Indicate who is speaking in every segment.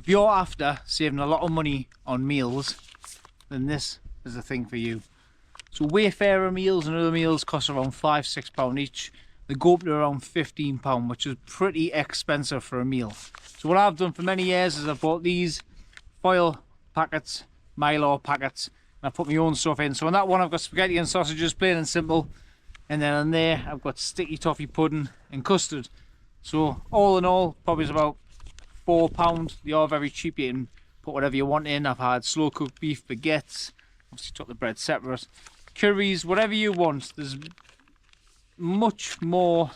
Speaker 1: you're after saving a lot of money on meals, then this is the thing for you. So Wayfarer meals and other meals cost around £5-6 each. They go up to around £15, which is pretty expensive for a meal. So what I've done for many years is I've bought these foil packets, Mylar packets, and I put my own stuff in. So on that one I've got spaghetti and sausages, plain and simple. And then on there I've got sticky toffee pudding and custard. So all in all, probably is about £4. They are very cheap. You can put whatever you want in. I've had slow cooked beef baguettes, obviously took the bread separate, curries, whatever you want. There's much more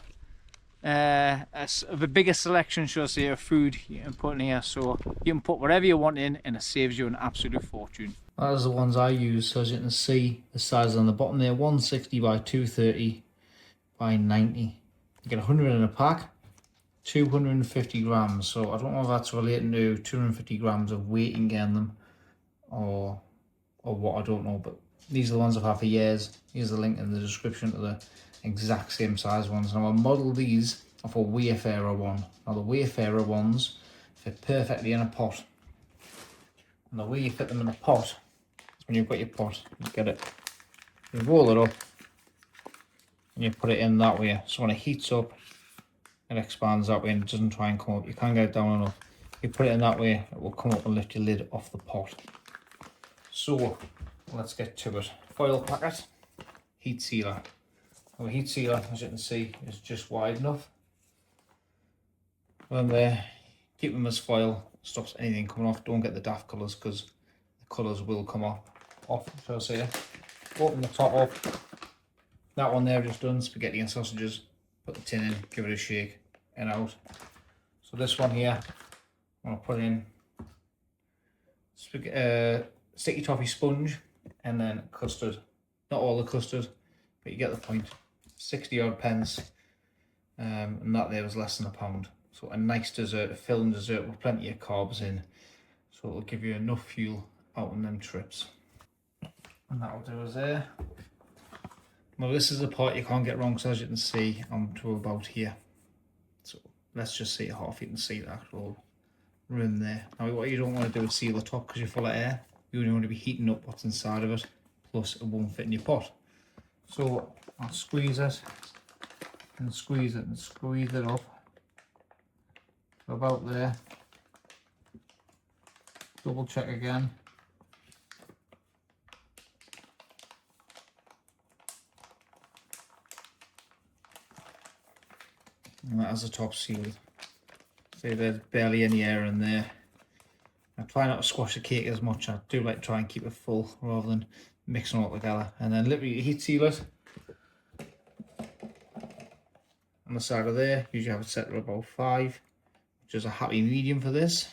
Speaker 1: of a bigger selection, should I say, of food you can put in here. So you can put whatever you want in and it saves you an absolute fortune. That is the ones I use. So as you can see, the size on the bottom there, 160 by 230 by 90. You get 100 in a pack. 250 grams, so I don't know if that's relating to 250 grams of weight in getting them or what, I don't know, but these are the ones I've had for years. Here's the link in the description to the exact same size ones. Now I modelled these off a Wayfarer one. Now the Wayfarer ones fit perfectly in a pot, and the way you fit them in a pot is when you've got your pot, you get it, you roll it up and you put it in that way, so when it heats up it expands that way and it doesn't try and come up. You can't get it down enough. You put it in that way, it will come up and lift your lid off the pot. So let's get to it. Foil packet, heat sealer. Our heat sealer, as you can see, is just wide enough. When there, keep them as foil, stops anything coming off. Don't get the daft colours because the colours will come off, shall I say. Open the top up. That one there just done, spaghetti and sausages. Put the tin in, give it a shake, and out. So this one here, I'm going to put in sticky toffee sponge and then custard. Not all the custard, but you get the point. 60 odd pence, and that there was less than £1. So a nice dessert, a filling dessert with plenty of carbs in. So it'll give you enough fuel out on them trips. And that'll do us there. Well, this is the part you can't get wrong, so as you can see, I'm to about here. So let's just see half, you can see the actual rim there. Now what you don't want to do is seal the top because you're full of air. You only want to be heating up what's inside of it, plus it won't fit in your pot. So I'll squeeze it and squeeze it and squeeze it up to about there. Double check again. And that has the top sealed. See, there's barely any air in there. I try not to squash the cake as much. I do like to try and keep it full rather than mixing it all together. And then literally heat seal it. On the side of there, usually have it set to about 5, which is a happy medium for this.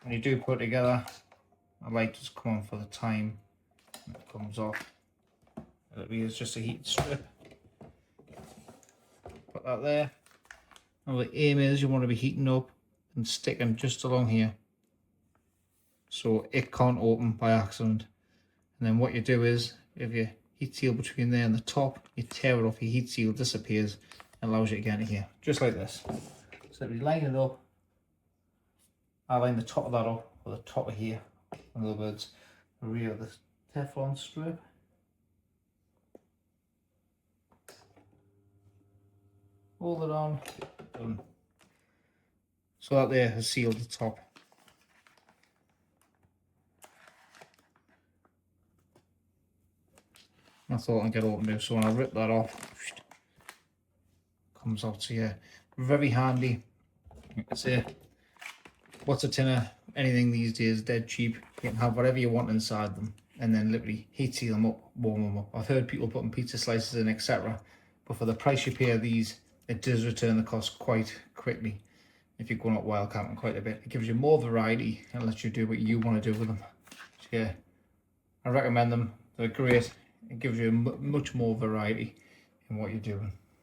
Speaker 1: When you do put it together, I like to just come on for the time and it comes off. It's just a heat strip. Put that there. Now the aim is you want to be heating up and sticking just along here, so it can't open by accident. And then what you do is, if you heat seal between there and the top, you tear it off, your heat seal disappears and allows you to get into here, just like this. So we line it up. I line the top of that up with the top of here. In other words, the rear of the Teflon strip. Hold it on, done. So that there has sealed the top. That's all I can get open to. So when I rip that off, comes out. So yeah, very handy. Like I say, what's a tinner? Anything these days, dead cheap. You can have whatever you want inside them, and then literally heat seal them up, warm them up. I've heard people putting pizza slices in, etc. But for the price you pay of these, it does return the cost quite quickly if you're going up wild camping quite a bit. It gives you more variety and lets you do what you want to do with them. So yeah, I recommend them. They're great. It gives you much more variety in what you're doing.